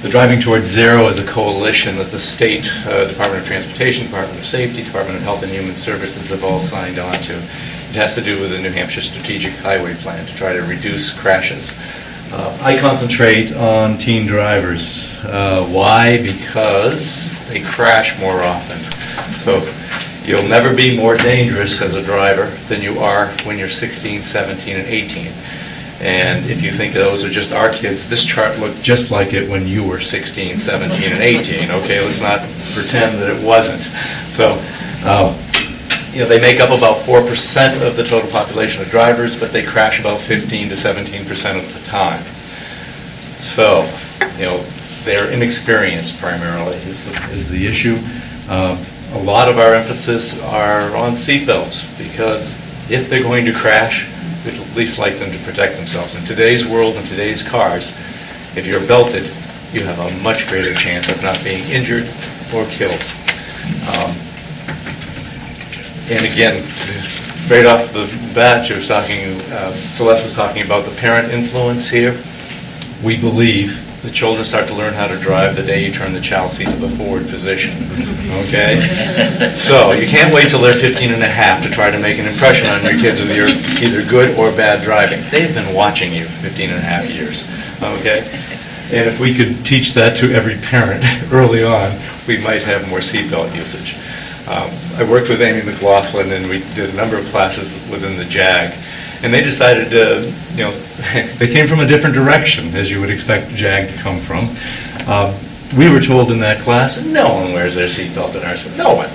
The Driving Towards Zero is a coalition that the state, Department of Transportation, Department of Safety, Department of Health and Human Services have all signed on to. It has to do with the New Hampshire Strategic Highway Plan to try to reduce crashes. I concentrate on teen drivers. Why? Because they crash more often. So you'll never be more dangerous as a driver than you are when you're 16, 17, and 18. And if you think those are just our kids, this chart looked just like it when you were 16, 17, and 18. Okay, let's not pretend that it wasn't. So, they make up about 4% of the total population of drivers, but they crash about 15 to 17% of the time. So, they're inexperienced primarily is the issue. A lot of our emphasis are on seatbelts because if they're going to crash, we'd at least like them to protect themselves. In today's world, in today's cars, if you're belted, you have a much greater chance of not being injured or killed. And again, right off the bat, Celeste was talking about the parent influence here. We believe the children start to learn how to drive the day you turn the child seat to the forward position, okay? So you can't wait till they're 15 and a half to try to make an impression on your kids of your either good or bad driving. They've been watching you for 15 and a half years, okay? And if we could teach that to every parent early on, we might have more seatbelt usage. I worked with Amy McLaughlin and we did a number of classes within the JAG. And they decided to, they came from a different direction, as you would expect JAG to come from. We were told in that class, no one wears their seatbelt in our school, no one.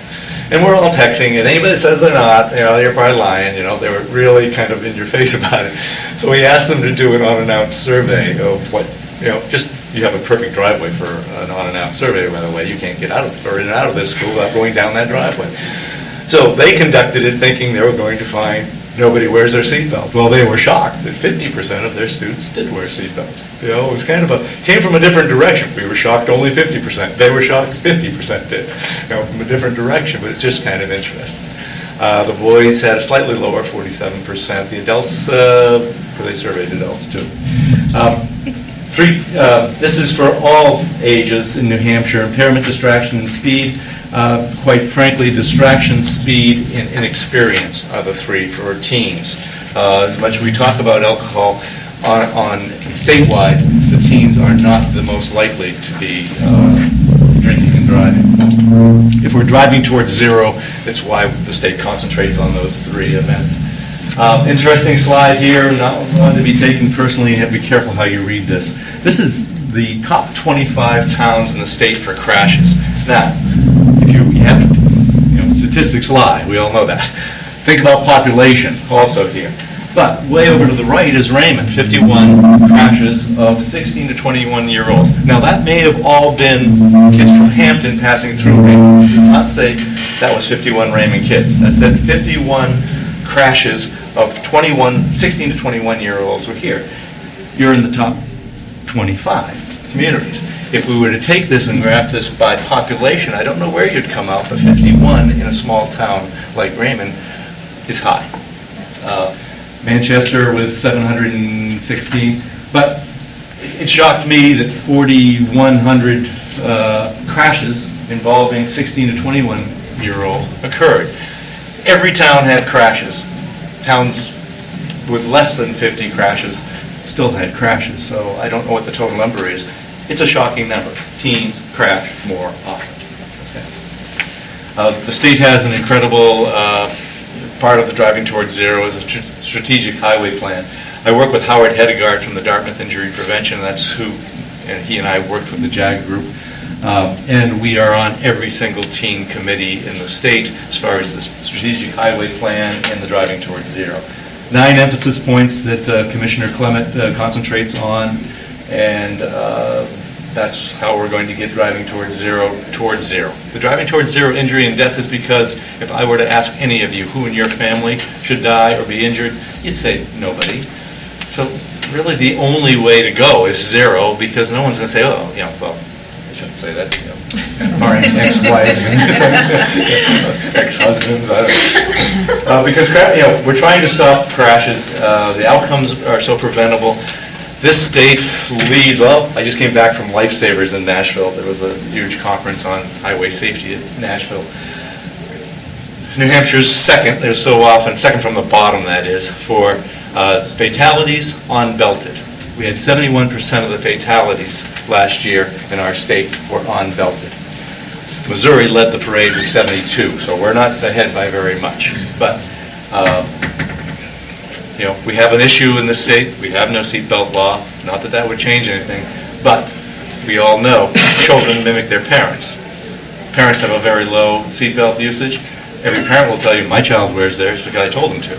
And we're all texting, and anybody that says they're not, they're probably lying, they were really kind of in your face about it. So we asked them to do an unannounced survey of what, you have a perfect driveway for an unannounced survey, by the way. You can't get out of, or in and out of this school without going down that driveway. So they conducted it thinking they were going to find nobody wears their seatbelt. Well, they were shocked that 50% of their students did wear seatbelts. It was kind of came from a different direction. We were shocked only 50%. They were shocked 50% did, from a different direction, but it's just kind of interesting. The boys had a slightly lower, 47%. The adults, they surveyed adults too. This is for all ages in New Hampshire. Impairment, distraction, and speed. Quite frankly, distraction, speed, and inexperience are the three for teens. As much as we talk about alcohol on statewide, the teens are not the most likely to be drinking and driving. If we're driving towards zero, that's why the state concentrates on those three events. Interesting slide here, not one to be taken personally. You have to be careful how you read this. This is the top 25 towns in the state for crashes. Now, if you have to, statistics lie. We all know that. Think about population also here. But way over to the right is Raymond, 51 crashes of 16 to 21-year-olds. Now, that may have all been kids from Hampton passing through Raymond. I do not say that was 51 Raymond kids. That said 51 crashes of 16 to 21-year-olds were here. You're in the top 25 communities. If we were to take this and graph this by population, I don't know where you'd come out, but 51 in a small town like Raymond is high. Manchester with 716, but it shocked me that 4,100 crashes involving 16 to 21-year-olds occurred. Every town had crashes. Towns with less than 50 crashes still had crashes, so I don't know what the total number is. It's a shocking number. Teens crash more often. The state has an incredible part of the Driving Towards Zero is a strategic highway plan. I work with Howard Hedegaard from the Dartmouth Injury Prevention. That's who, and he and I worked with the JAG group. And we are on every single teen committee in the state as far as the strategic highway plan and the Driving Towards Zero. 9 emphasis points that Commissioner Clement concentrates on, and that's how we're going to get Driving Towards Zero. The Driving Towards Zero injury and death is because if I were to ask any of you who in your family should die or be injured, you'd say nobody. So really the only way to go is zero, because no one's going to say, oh, well, I shouldn't say that, or ex-wives, ex-husbands, I don't know. Because we're trying to stop crashes. The outcomes are so preventable. This state leads, well, I just came back from Lifesavers in Nashville. There was a huge conference on highway safety at Nashville. New Hampshire's second, there's so often, second from the bottom that is, for fatalities unbelted. We had 71% of the fatalities last year in our state were unbelted. Missouri led the parade with 72, so we're not ahead by very much. But we have an issue in this state. We have no seatbelt law. Not that that would change anything, but we all know children mimic their parents. Parents have a very low seatbelt usage. Every parent will tell you, my child wears theirs because I told them to.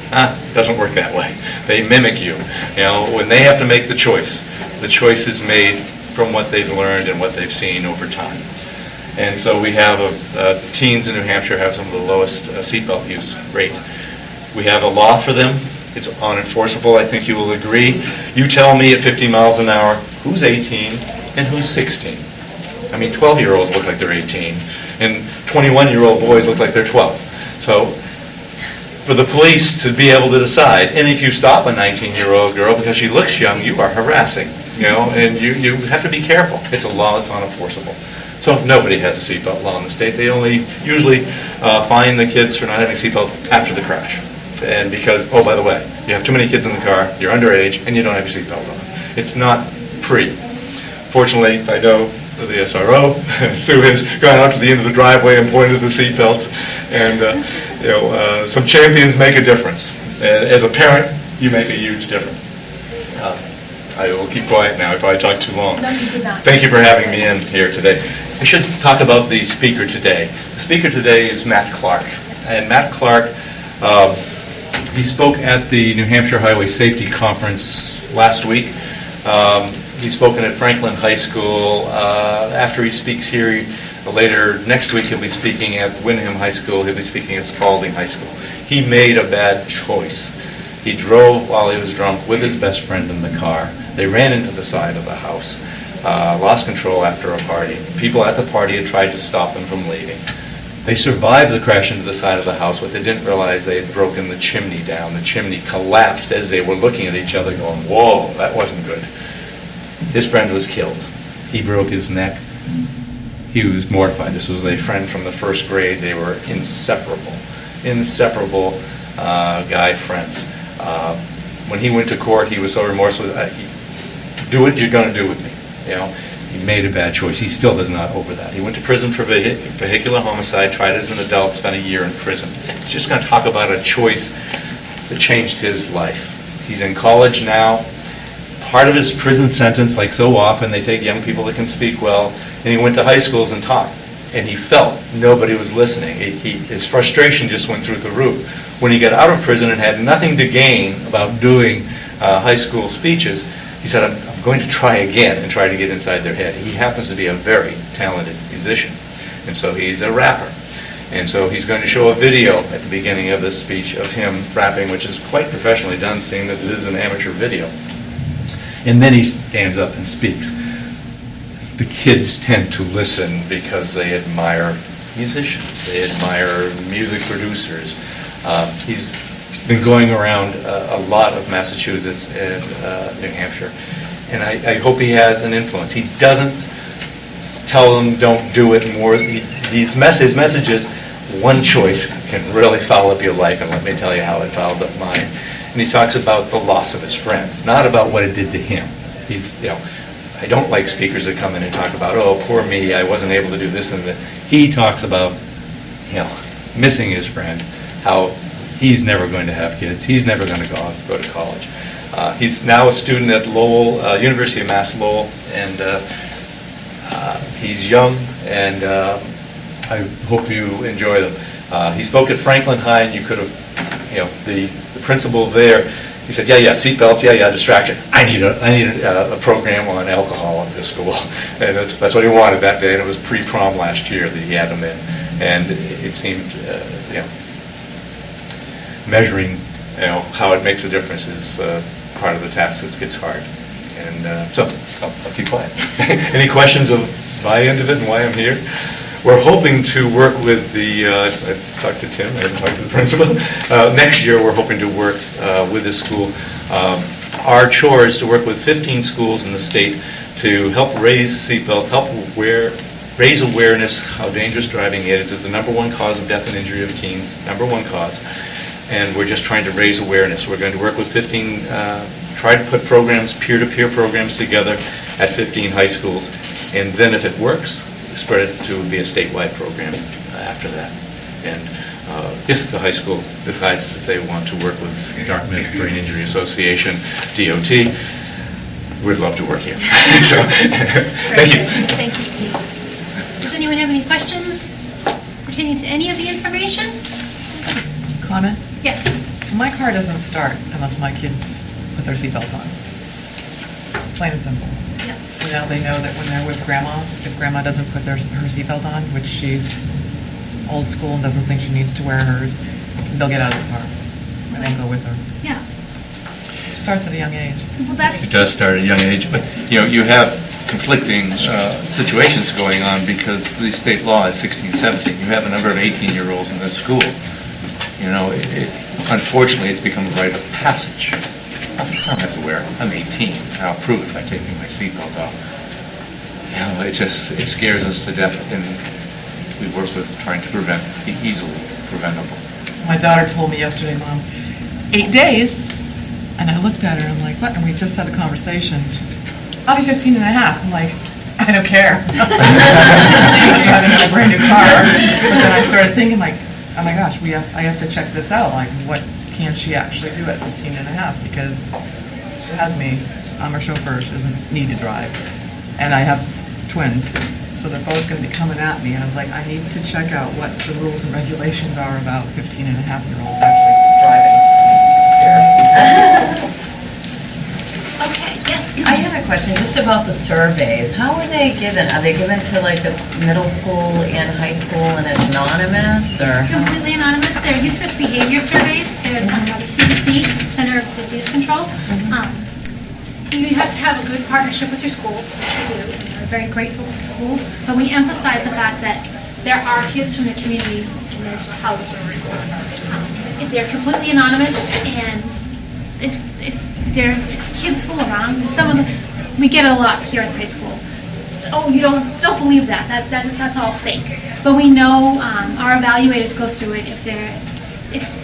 It doesn't work that way. They mimic you. When they have to make the choice is made from what they've learned and what they've seen over time. And so we have teens in New Hampshire have some of the lowest seatbelt use rate. We have a law for them. It's unenforceable, I think you will agree. You tell me at 50 miles an hour who's 18 and who's 16. I mean, 12-year-olds look like they're 18, and 21-year-old boys look like they're 12. So for the police to be able to decide, and if you stop a 19-year-old girl because she looks young, you are harassing, and you have to be careful. It's a law that's unenforceable. So nobody has a seatbelt law in the state. They only usually fine the kids for not having a seatbelt after the crash. And because, oh, by the way, you have too many kids in the car, you're underage, and you don't have your seatbelt on. It's not pre. Fortunately, I know the SRO, Sue has gone out to the end of the driveway and pointed to the seatbelts, and some champions make a difference. As a parent, you make a huge difference. I will keep quiet now. I probably talked too long. No, you did not. Thank you for having me in here today. I should talk about the speaker today. The speaker today is Matt Clark. And Matt Clark, he spoke at the New Hampshire Highway Safety Conference last week. He's spoken at Franklin High School. After he speaks here, later next week he'll be speaking at Wyndham High School. He'll be speaking at Spalding High School. He made a bad choice. He drove while he was drunk with his best friend in the car. They ran into the side of the house, lost control after a party. People at the party had tried to stop them from leaving. They survived the crash into the side of the house, but they didn't realize they had broken the chimney down. The chimney collapsed as they were looking at each other going, whoa, that wasn't good. His friend was killed. He broke his neck. He was mortified. This was a friend from the first grade. They were inseparable guy friends. When he went to court, he was so remorseful. Do what you're going to do with me. He made a bad choice. He still is not over that. He went to prison for vehicular homicide, tried as an adult, spent a year in prison. He's just going to talk about a choice that changed his life. He's in college now. Part of his prison sentence, like so often, they take young people that can speak well, and he went to high schools and taught. And he felt nobody was listening. His frustration just went through the roof. When he got out of prison and had nothing to gain about doing high school speeches, he said, I'm going to try again and try to get inside their head. He happens to be a very talented musician, and so he's a rapper. And so he's going to show a video at the beginning of this speech of him rapping, which is quite professionally done, seeing that it is an amateur video. And then he stands up and speaks. The kids tend to listen because they admire musicians, they admire music producers. He's been going around a lot of Massachusetts and New Hampshire, and I hope he has an influence. He doesn't tell them don't do it more. His message is, one choice can really foul up your life, and let me tell you how it fouled up mine. And he talks about the loss of his friend, not about what it did to him. He's, I don't like speakers that come in and talk about, oh, poor me, I wasn't able to do this and that. He talks about, missing his friend, how he's never going to have kids, he's never going to go to college. He's now a student at Lowell, University of Mass Lowell, and he's young, and I hope you enjoy them. He spoke at Franklin High, and you could have, the principal there, he said, yeah, seatbelts, yeah, distraction. I need a program on alcohol at this school. And that's what he wanted that day, and it was pre-prom last year that he had them in. And it seemed, measuring, how it makes a difference is part of the task that gets hard. And so, I'll keep quiet. Any questions of my end of it and why I'm here? We're hoping to work with I talked to Tim, I haven't talked to the principal. Next year, we're hoping to work with this school. Our chore is to work with 15 schools in the state to help raise seatbelts, raise awareness how dangerous driving is. It's the #1 cause of death and injury of teens, #1 cause. And we're just trying to raise awareness. We're going to work with 15, try to put programs, peer-to-peer programs together at 15 high schools. And then if it works, spread it to be a statewide program after that. And if the high school decides that they want to work with Dartmouth Brain Injury Association, DOT, we'd love to work here. So, thank you. Thank you, Steve. Does anyone have any questions pertaining to any of the information? Comment? Yes. My car doesn't start unless my kids put their seatbelts on. Plain and simple. Yeah. Now they know that when they're with grandma, if grandma doesn't put her seatbelt on, which she's old school and doesn't think she needs to wear hers, they'll get out of the car and then go with her. Yeah. It starts at a young age. Well, that's. It does start at a young age, but you have conflicting situations going on because the state law is 16, 17. You have a number of 18-year-olds in this school. Unfortunately, it's become a rite of passage. That's aware. I'm 18. I'll prove it by taking my seatbelt off. It scares us to death, and we work with trying to prevent the easily preventable. My daughter told me yesterday, Mom, 8 days. And I looked at her and I'm like, what? And we just had a conversation. She's, I'll be 15 and a half. I'm like, I don't care. I'm having a brand new car. But then I started thinking like, oh my gosh, I have to check this out. Like, what can she actually do at 15 and a half? Because she has me. I'm her chauffeur. She doesn't need to drive. And I have twins. So they're both going to be coming at me. And I was like, I need to check out what the rules and regulations are about 15 and a half-year-olds actually driving. I'm scared. Okay, yes. I have a question just about the surveys. How are they given? Are they given to like the middle school and high school and it's anonymous or? Completely anonymous. They're youth risk behavior surveys. They're done by the CDC, Center of Disease Control. You have to have a good partnership with your school, which we do, and we're very grateful to the school. But we emphasize the fact that there are kids from the community and they're just housed in the school. They're completely anonymous, and if they're kids fool around, some of them, we get it a lot here at the high school. Oh, you don't believe that. That's all fake. But we know our evaluators go through it if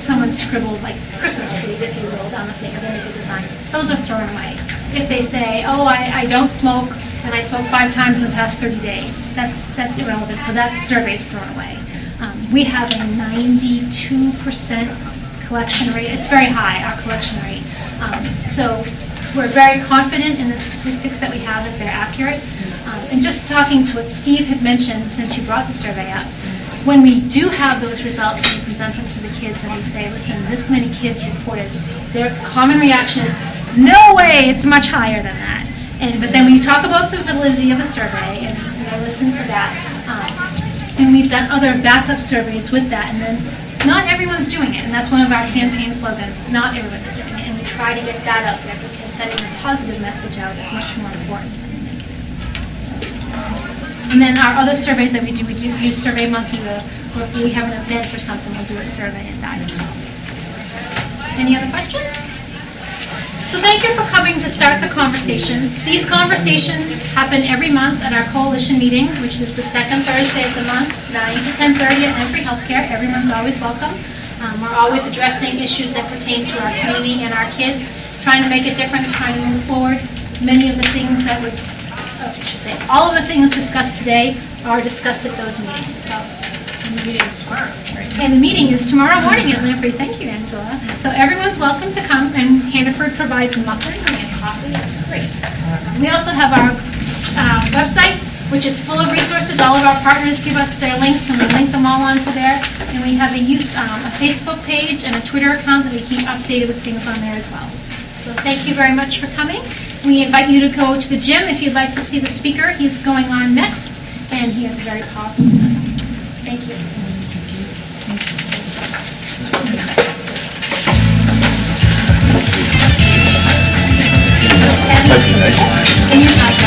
someone scribbled like Christmas trees, if you will, down the thing, or they make a design. Those are thrown away. If they say, oh, I don't smoke, and I smoked 5 times in the past 30 days, that's irrelevant. So that survey is thrown away. We have a 92% collection rate. It's very high, our collection rate. So we're very confident in the statistics that we have, that they're accurate. And just talking to what Steve had mentioned, since you brought the survey up, when we do have those results and we present them to the kids and we say, listen, this many kids reported, their common reaction is, no way, it's much higher than that. But then we talk about the validity of the survey and we listen to that. And we've done other backup surveys with that, and then not everyone's doing it, and that's one of our campaign slogans, not everyone's doing it, and we try to get that out there because sending a positive message out is much more important than the negative. And then our other surveys that we do use SurveyMonkey, or if we have an event or something, we'll do a survey at that as well. Any other questions? So thank you for coming to start the conversation. These conversations happen every month at our coalition meeting, which is the second Thursday of the month, 9 to 10:30 at Every Healthcare. Everyone's always welcome. We're always addressing issues that pertain to our community and our kids, trying to make a difference, trying to move forward. Many of the things that was, I should say, all of the things discussed today are discussed at those meetings. So. And the meeting is tomorrow, right? And the meeting is tomorrow morning at Lamprey. Thank you, Angela. So everyone's welcome to come, and Hannaford provides muffins and coffee. That's great. We also have our website, which is full of resources. All of our partners give us their links, and we link them all onto there. And we have a Facebook page and a Twitter account that we keep updated with things on there as well. So thank you very much for coming. We invite you to go to the gym if you'd like to see the speaker. He's going on next, and he has a very powerful speaker. Thank you. That'd be nice. Can you pass